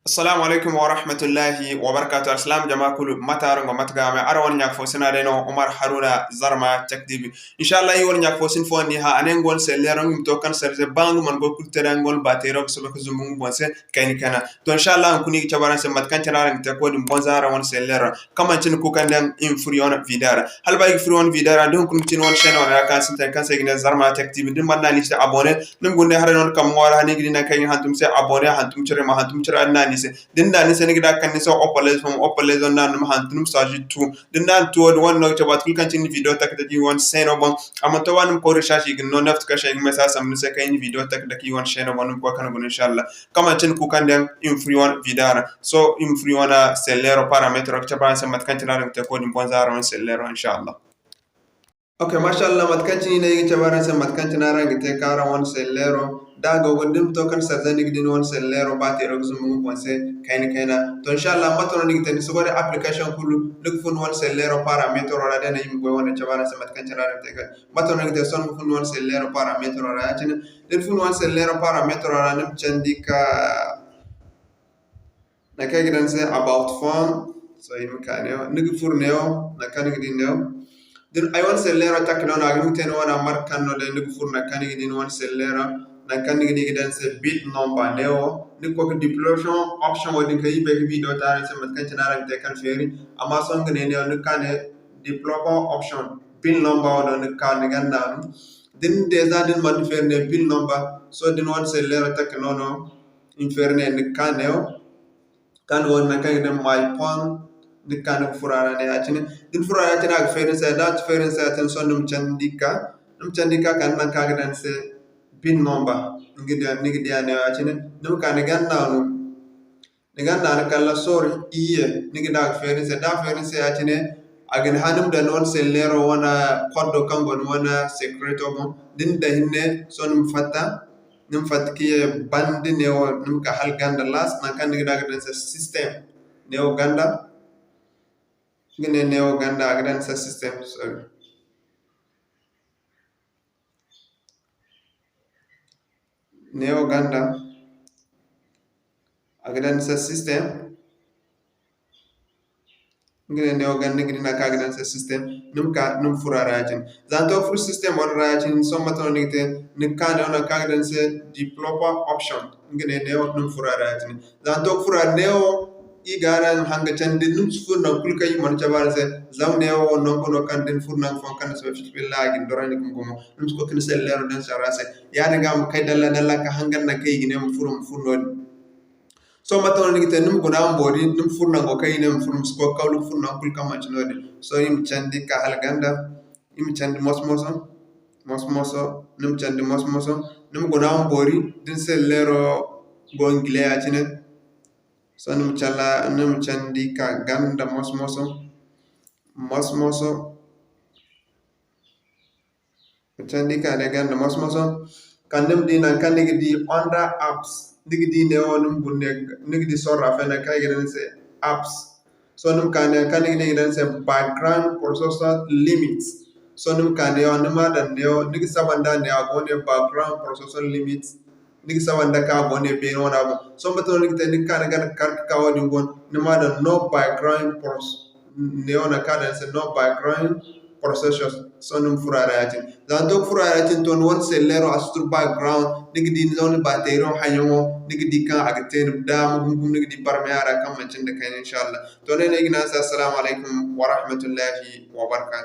السلام عليكم ورحمة الله وبركاته. السلام جماعة كل متى ومتجمع أروان ياك فوسنا رينو عمر حرونا زرما تكديبي إن شاء الله يورن ياك فوسين فوني ها أنينغول سيلرون يمتوكن سرزة بانغ من قول كل ترانغول باتيرو بسبب زمون بونسة كاين كنا تو إن شاء الله نكوني كتبارن سمت كان تنارن تكون بونزارا وان سيلر كمان تنكو كان دم إنفريون فيدارا هل باي فريون فيدارا دون كن تنوان شين ولا كان سنتين كان سيجنا زرما تكديبي دم بدنا ليش أبونة نقول نهرنون كم وارا هنيجي كاين هانتم سي أبونة هانتم شري ما هانتم شري أنا dinda ni senigi da kan ni so opales from opales on nan ma hantum saji tu dinda to won no to batul kan tin video tak da ki won seno bon amato wan ko research igin no naft ka shay mesa sam ni se kay video tak da ki won seno bon ko kan gon inshallah kama tin ku kan den influon vidara so influona sellero parametro ka ban sam mat kan tin ran te ko dim bon zaro sellero inshallah. Okay, mashallah matkanci ne yake tabaran san matkanci na ran gite kara won sellero daga wondim to kan sazani gidin won sellero ba te rogzu mu ponse kaina to inshallah matoro ni gite so gore application kulu lug fun won sellero parametro ra dana yim go won tabaran san matkanci na ran te ka matoro ni gite son fun won sellero parametro ra tin den fun won sellero parametro ra nim chandika na kay gidan se about phone so yim kaneo nig furneo na kan gidin neo din ay won sellera takilona agum ten wana markan no de ndu furna kanigi din won sellera na kanigi gidan se bit number neo ni ko deployation option wodi kay be video tare se mat kan tinara te kan feri ama son ngene ne no kane deployable option pin number no ni kan ganna din deja din man ferne pin number so din won sellera takinono inferne ni kaneo kan won na kay dem my point di kan furara ne atine din furara atine ak feren sa dat feren sa tan son num chandika kan nan ka gadan se pin number ngi dia ne atine num kan ganna no ne ganna kala sor iye ngi da feren sa da feren sa atine agin hanum da non sellero wana koddo kangon wana secreto bon din da hinne sonum fatta num fatkiye bandi ne o num ka hal ganda las na kan ngi da gadan se system ne o ganda ngene neo ganda agdan sa system sorry neo ganda agdan sa system ngene neo ganda ngina ka agdan sa system num furaratin zanto fur system on ratin so maton nite ni kan on ka agdan sa developer option ngene neo num furaratin zanto furar neo igara hanga chande num furna kulka yi man chabar se zamne o non ko kan den furna fon kan so billahi gin dorani ko mo num ko kin se lero den sarase ya daga am kay dalla ka hangan na kay ginem furum furno so maton ni gite num guna mbodi num furna go kay nem furum ko kawlu furna kulka ma chinode so yim chandi ka halganda yim chandi mosmoso num chandi mosmoso num guna mbori din se lero go ngle atine so num chandi ka ganda mosmoso chandi ka de ganda mosmoso kandem dina kanigi di under apps nigi di ne onum bunne nigi di sorra fena kay gidan se apps so num kanigi ne gidan se background processor limits so num kane onum dan ne nigi sabanda ne agone background processor limits nigi sawanda ka bone be wona bo so mbato nigi tan kan gan kar ka woni gon nima da no background ne ona ka da se no background processors so num furaratin dan to furaratin ton won sellero astur background nigi di zone batero hayo nigi di kan agten da mu nigi di parmeara kam man cinde kan inshallah to ne nigi na assalamu alaikum wa rahmatullahi wa barakatuh.